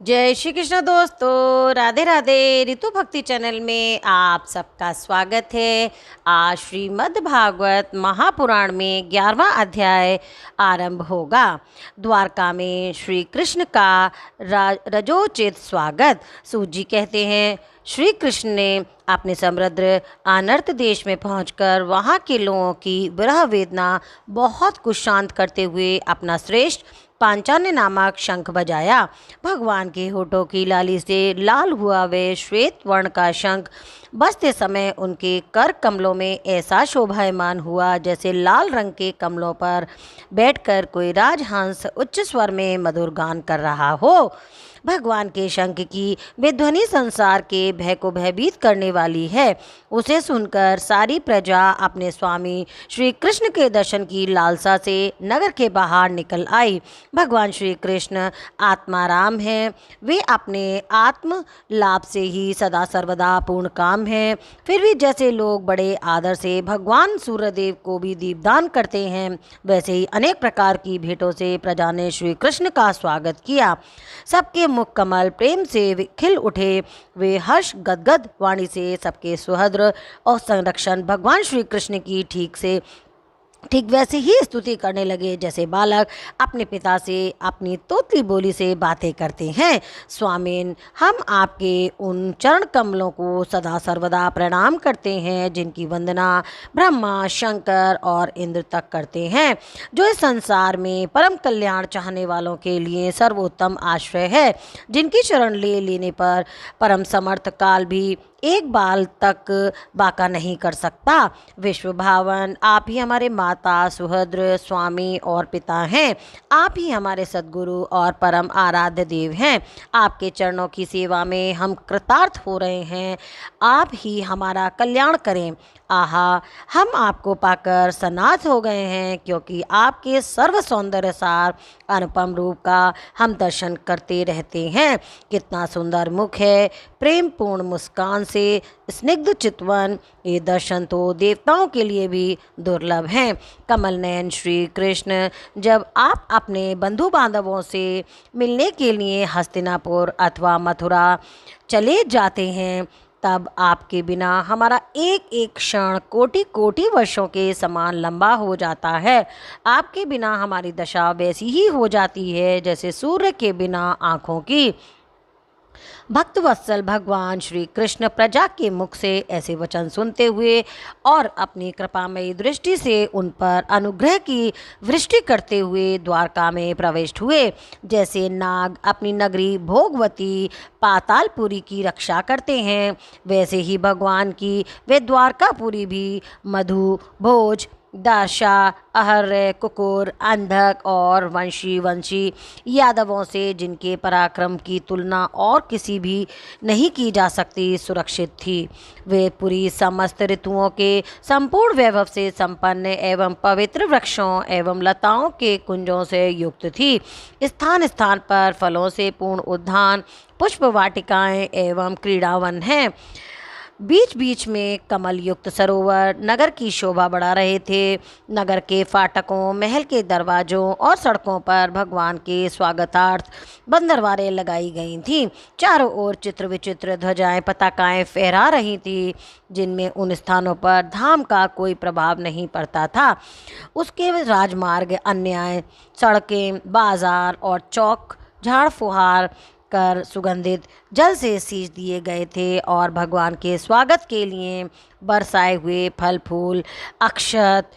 जय श्री कृष्ण दोस्तों, राधे राधे। ऋतु भक्ति चैनल में आप सबका स्वागत है। आज श्रीमद् भागवत महापुराण में 11वां अध्याय आरंभ होगा। द्वारका में श्री कृष्ण का रजोचित स्वागत। सूत जी कहते हैं, श्री कृष्ण ने अपने समृद्ध अनर्त देश में पहुंचकर वहां के लोगों की विरह वेदना बहुत कुछ शांत करते हुए अपना श्रेष्ठ पांचान्य नामक शंख बजाया। भगवान के होठों की लाली से लाल हुआ वे श्वेत वर्ण का शंख बजते समय उनके कर कमलों में ऐसा शोभायमान हुआ जैसे लाल रंग के कमलों पर बैठकर कोई राजहंस उच्च स्वर में मधुर गान कर रहा हो। भगवान के शंख की वे ध्वनि संसार के भय को भयभीत करने वाली है। उसे सुनकर सारी प्रजा अपने स्वामी श्री कृष्ण के दर्शन की लालसा से नगर के बाहर निकल आई। भगवान श्री कृष्ण आत्माराम हैं। वे अपने आत्म लाभ से ही सदा सर्वदा पूर्ण काम हैं। फिर भी जैसे लोग बड़े आदर से भगवान सूर्यदेव को भी दीपदान करते हैं, वैसे ही अनेक प्रकार की भेंटों से प्रजा ने श्री कृष्ण का स्वागत किया। सबके मुख कमल प्रेम से खिल उठे। वे हर्ष गदगद वाणी से सबके सुहृद और संरक्षण भगवान श्री कृष्ण की ठीक वैसे ही स्तुति करने लगे जैसे बालक अपने पिता से अपनी तोतली बोली से बातें करते हैं। स्वामीन, हम आपके उन चरण कमलों को सदा सर्वदा प्रणाम करते हैं जिनकी वंदना ब्रह्मा, शंकर और इंद्र तक करते हैं, जो इस संसार में परम कल्याण चाहने वालों के लिए सर्वोत्तम आश्रय है, जिनकी शरण ले लेने पर परम समर्थ काल भी एक बाल तक बाका नहीं कर सकता। विश्व भावन, आप ही हमारे माता, सुहृद, स्वामी और पिता हैं। आप ही हमारे सद्गुरु और परम आराध्य देव हैं। आपके चरणों की सेवा में हम कृतार्थ हो रहे हैं। आप ही हमारा कल्याण करें। आहा, हम आपको पाकर सनाथ हो गए हैं, क्योंकि आपके सर्व सौंदर्य सार अनुपम रूप का हम दर्शन करते रहते हैं। कितना सुंदर मुख है, प्रेम पूर्ण मुस्कान से स्निग्ध चितवन। ये दर्शन तो देवताओं के लिए भी दुर्लभ हैं। कमल नयन श्री कृष्ण, जब आप अपने बंधु बांधवों से मिलने के लिए हस्तिनापुर अथवा मथुरा चले जाते हैं, तब आपके बिना हमारा एक एक क्षण कोटि कोटि वर्षों के समान लंबा हो जाता है। आपके बिना हमारी दशा वैसी ही हो जाती है जैसे सूर्य के बिना आँखों की। भक्त वत्सल भगवान श्री कृष्ण प्रजा के मुख से ऐसे वचन सुनते हुए और अपनी कृपामयी दृष्टि से उन पर अनुग्रह की वृष्टि करते हुए द्वारका में प्रविष्ट हुए। जैसे नाग अपनी नगरी भोगवती पातालपुरी की रक्षा करते हैं, वैसे ही भगवान की वे द्वारकापुरी भी मधु, भोज, दाशा, अहर्य, कुकुर, अंधक और वंशी यादवों से, जिनके पराक्रम की तुलना और किसी भी नहीं की जा सकती, सुरक्षित थी। वे पूरी समस्त ऋतुओं के संपूर्ण वैभव से संपन्न एवं पवित्र वृक्षों एवं लताओं के कुंजों से युक्त थी। स्थान स्थान पर फलों से पूर्ण उद्यान, पुष्प वाटिकाएं एवं क्रीड़ावन हैं। बीच बीच में कमल युक्त सरोवर नगर की शोभा बढ़ा रहे थे। नगर के फाटकों, महल के दरवाजों और सड़कों पर भगवान के स्वागतार्थ बंदरवारें लगाई गई थीं। चारों ओर चित्र विचित्र ध्वजाएं, पताकाएं फहरा रही थीं, जिनमें उन स्थानों पर धाम का कोई प्रभाव नहीं पड़ता था। उसके राजमार्ग, अन्याय सड़कें, बाजार और चौक झाड़ फुहार कर सुगंधित जल से सींच दिए गए थे और भगवान के स्वागत के लिए बरसाए हुए फल फूल, अक्षत,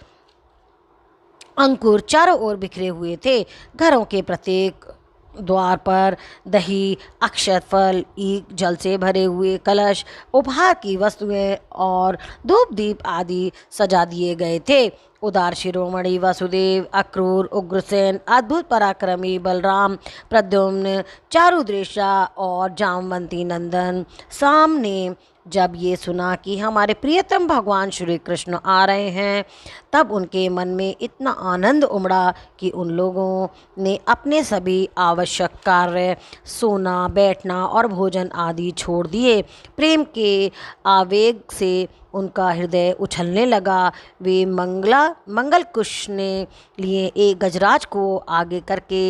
अंकुर चारों ओर बिखरे हुए थे। घरों के प्रत्येक द्वार पर दही, अक्षत फल, ईख, जल से भरे हुए कलश, उपहार की वस्तुएं और धूप दीप आदि सजा दिए गए थे। उदार शिरोमणि वसुदेव, अक्रूर, उग्रसेन, अद्भुत पराक्रमी बलराम, प्रद्युम्न, चारुद्रेषा और जामवंती नंदन साम ने जब ये सुना कि हमारे प्रियतम भगवान श्री कृष्ण आ रहे हैं, तब उनके मन में इतना आनंद उमड़ा कि उन लोगों ने अपने सभी आवश्यक कार्य, सोना, बैठना और भोजन आदि छोड़ दिए। प्रेम के आवेग से उनका हृदय उछलने लगा। वे मंगल कुश ने लिए एक गजराज को आगे करके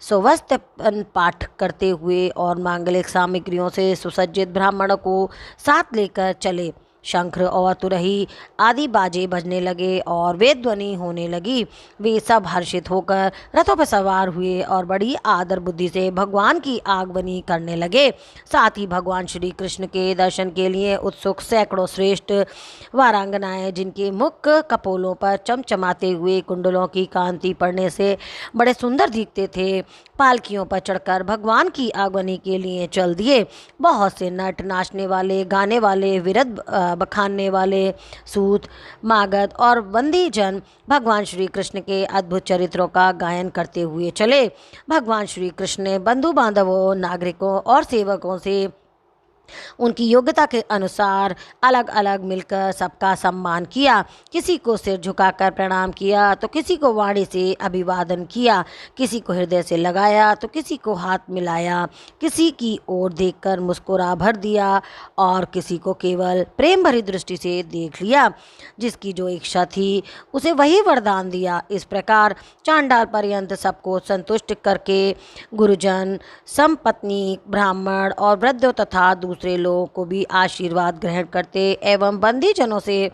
स्वस्त्यपन पाठ करते हुए और मांगलिक सामग्रियों से सुसज्जित ब्राह्मण को साथ लेकर चले। शंख और तुरही आदि बाजे बजने लगे और वेद ध्वनि होने लगी। वे सब हर्षित होकर रथों पर सवार हुए और बड़ी आदर बुद्धि से भगवान की आगमनी करने लगे। साथ ही भगवान श्री कृष्ण के दर्शन के लिए उत्सुक सैकड़ों श्रेष्ठ वारांगनाएं, जिनके मुख कपोलों पर चमचमाते हुए कुंडलों की कांति पड़ने से बड़े सुंदर दिखते थे, पालकियों पर चढ़कर भगवान की आगमनी के लिए चल दिए। बहुत से नट, नाचने वाले, गाने वाले, विरध बखानने वाले, सूत, मागध और बंदी जन भगवान श्री कृष्ण के अद्भुत चरित्रों का गायन करते हुए चले। भगवान श्री कृष्ण ने बंधु बांधवों, नागरिकों और सेवकों से उनकी योग्यता के अनुसार अलग अलग मिलकर सबका सम्मान किया। किसी को सिर झुकाकर प्रणाम किया तो किसी को वाणी से अभिवादन किया, किसी को हृदय से लगाया तो किसी को हाथ मिलाया, किसी की ओर देखकर मुस्कुरा भर दिया और किसी को केवल प्रेम भरी दृष्टि से देख लिया। जिसकी जो इच्छा थी उसे वही वरदान दिया। इस प्रकार चांडाल पर्यंत सबको संतुष्ट करके गुरुजन, संपत्नी, ब्राह्मण और वृद्धों तथा दूसरे लोगों को भी आशीर्वाद ग्रहण करते एवं बंदी जनों से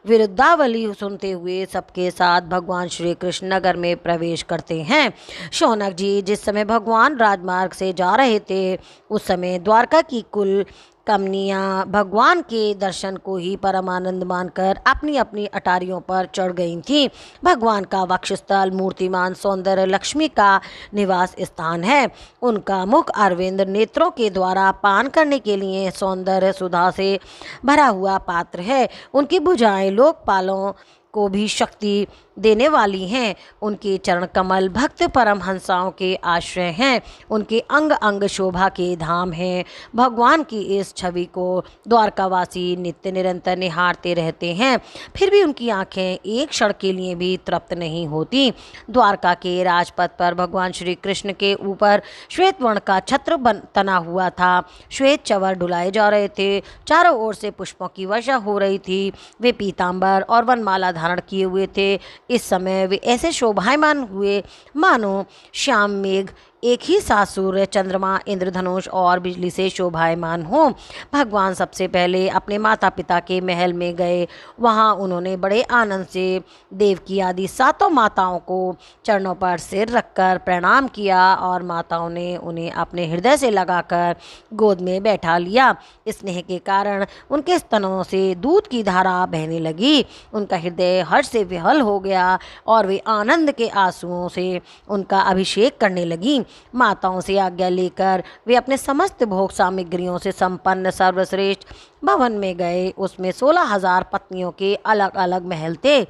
विरुद्धावली सुनते हुए सबके साथ भगवान श्री कृष्ण नगर में प्रवेश करते हैं। शौनक जी जिस समय भगवान राजमार्ग से जा रहे थे उस समय द्वारका की कुल कमनियाँ भगवान के दर्शन को ही परम आनंद मानकर अपनी अपनी अटारियों पर चढ़ गई थीं। भगवान का वक्षस्थल मूर्तिमान सौंदर्य लक्ष्मी का निवास स्थान है। उनका मुख अरविंद नेत्रों के द्वारा पान करने के लिए सौंदर्य सुधा से भरा हुआ पात्र है। उनकी भुजाएं लोकपालों को भी शक्ति देने वाली हैं। उनके चरण कमल भक्त परमहंसाओं के आश्रय हैं। उनके अंग अंग शोभा के धाम हैं। भगवान की इस छवि को द्वारकावासी नित्य निरंतर निहारते रहते हैं, फिर भी उनकी आंखें एक क्षण के लिए भी तृप्त नहीं होती। द्वारका के राजपथ पर भगवान श्री कृष्ण के ऊपर श्वेत वर्ण का छत्र तना हुआ था। श्वेत चवर डुलाए जा रहे थे। चारों ओर से पुष्पों की वर्षा हो रही थी। वे पीतांबर और वनमाला धारण किए हुए थे। इस समय वे ऐसे शोभायमान हुए मानो श्याम मेघ एक ही साथ सूर्य, चंद्रमा, इंद्रधनुष और बिजली से शोभायमान हो। भगवान सबसे पहले अपने माता पिता के महल में गए। वहां उन्होंने बड़े आनंद से देवकी आदि सातों माताओं को चरणों पर सिर रखकर प्रणाम किया और माताओं ने उन्हें अपने हृदय से लगाकर गोद में बैठा लिया। स्नेह के कारण उनके स्तनों से दूध की धारा बहने लगी। उनका हृदय हर्ष से विहल हो गया और वे आनंद के आंसुओं से उनका अभिषेक करने लगी। माताओं से आज्ञा लेकर वे अपने समस्त भोग सामग्रियों से संपन्न सर्वश्रेष्ठ भवन में गए। उसमें 16,000 पत्नियों के अलग अलग महल थे।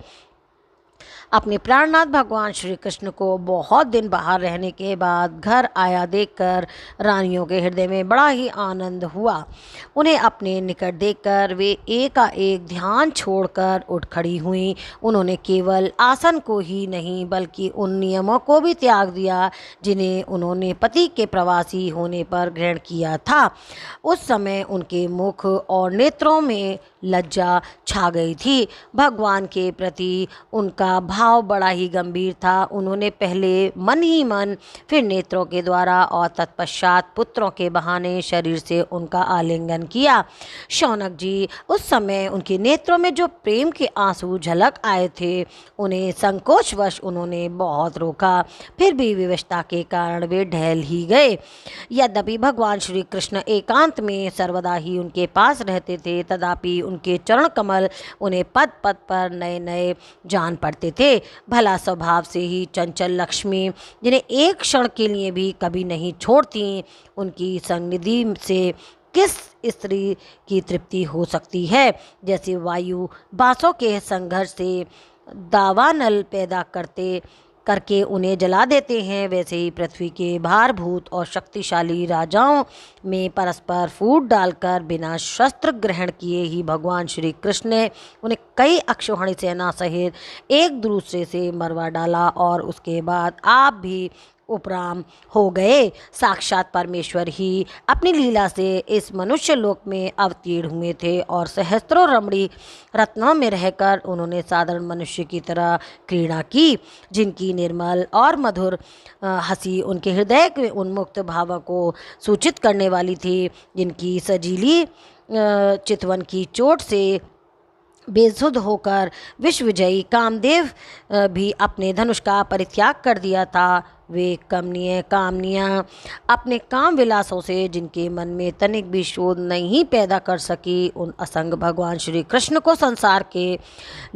अपने प्राणनाथ भगवान श्री कृष्ण को बहुत दिन बाहर रहने के बाद घर आया देखकर रानियों के हृदय में बड़ा ही आनंद हुआ। उन्हें अपने निकट देखकर वे एकाएक ध्यान छोड़कर उठ खड़ी हुईं। उन्होंने केवल आसन को ही नहीं बल्कि उन नियमों को भी त्याग दिया जिन्हें उन्होंने पति के प्रवासी होने पर ग्रहण किया था। उस समय उनके मुख और नेत्रों में लज्जा छा गई थी। भगवान के प्रति उनका भाव बड़ा ही गंभीर था। उन्होंने पहले मन ही मन, फिर नेत्रों के द्वारा और तत्पश्चात पुत्रों के बहाने शरीर से उनका आलिंगन किया। शौनक जी उस समय उनके नेत्रों में जो प्रेम के आंसू झलक आए थे उन्हें संकोचवश उन्होंने बहुत रोका, फिर भी विवशता के कारण वे ढल ही गए। यद्यपि भगवान श्री कृष्ण एकांत में सर्वदा ही उनके पास रहते थे, तथापि उनके चरण कमल उन्हें पद पद पर नए नए जान पड़ते थे। भला स्वभाव से ही चंचल लक्ष्मी, जिन्हें एक क्षण के लिए भी कभी नहीं छोड़ती, उनकी संनिधि से किस स्त्री की तृप्ति हो सकती है। जैसे वायु बांसों के संघर्ष से दावानल पैदा करके उन्हें जला देते हैं, वैसे ही पृथ्वी के भारभूत और शक्तिशाली राजाओं में परस्पर फूट डालकर बिना शस्त्र ग्रहण किए ही भगवान श्री कृष्ण ने उन्हें कई अक्षौहिणी सेना सहित एक दूसरे से मरवा डाला और उसके बाद आप भी उपराम हो गए। साक्षात परमेश्वर ही अपनी लीला से इस मनुष्य लोक में अवतीर्ण हुए थे और सहस्त्रों रमणी रत्नों में रहकर उन्होंने साधारण मनुष्य की तरह क्रीड़ा की, जिनकी निर्मल और मधुर हंसी उनके हृदय के उन्मुक्त भावों को सूचित करने वाली थी, जिनकी सजीली चितवन की चोट से बेसुध होकर विश्वविजयी कामदेव भी अपने धनुष का परित्याग कर दिया था। वे कामनियाँ अपने काम विलासों से जिनके मन में तनिक भी शोध नहीं पैदा कर सकी, उन असंग भगवान श्री कृष्ण को संसार के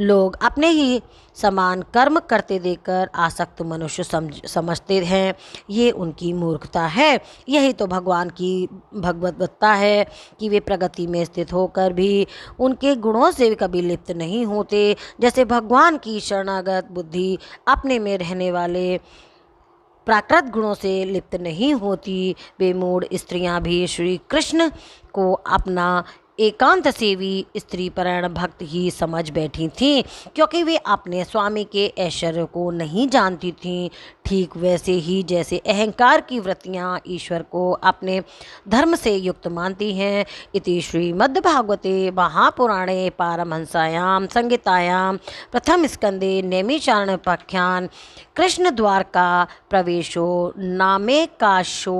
लोग अपने ही समान कर्म करते देखकर आसक्त मनुष्य समझते हैं। ये उनकी मूर्खता है। यही तो भगवान की भगवद्गीता है कि वे प्रगति में स्थित होकर भी उनके गुणों से कभी लिप्त नहीं होते। जैसे भगवान की शरणागत बुद्धि अपने में रहने वाले प्राकृत गुणों से लिप्त नहीं होती, वे मूढ़ स्त्रियां भी श्री कृष्ण को अपना एकांत सेवी स्त्री परायण भक्त ही समझ बैठी थीं, क्योंकि वे अपने स्वामी के ऐश्वर्य को नहीं जानती थीं। ठीक वैसे ही जैसे अहंकार की वृत्तियां ईश्वर को अपने धर्म से युक्त मानती हैं। इति श्रीमद्भागवते महापुराणे पारमहंस्यां संहितायां प्रथम स्कंदे नैमिषारण्यपाख्यान कृष्ण द्वारका प्रवेशो नामेकादशो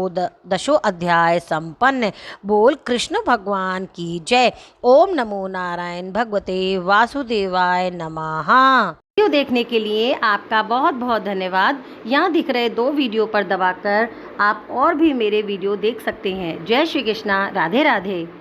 अध्याय संपन्न। बोल कृष्ण भगवान की जय। ओम नमो नारायण भगवते वासुदेवाय नमः। वीडियो देखने के लिए आपका बहुत बहुत धन्यवाद। यहाँ दिख रहे 2 वीडियो पर दबाकर आप और भी मेरे वीडियो देख सकते हैं। जय श्री कृष्णा। राधे राधे।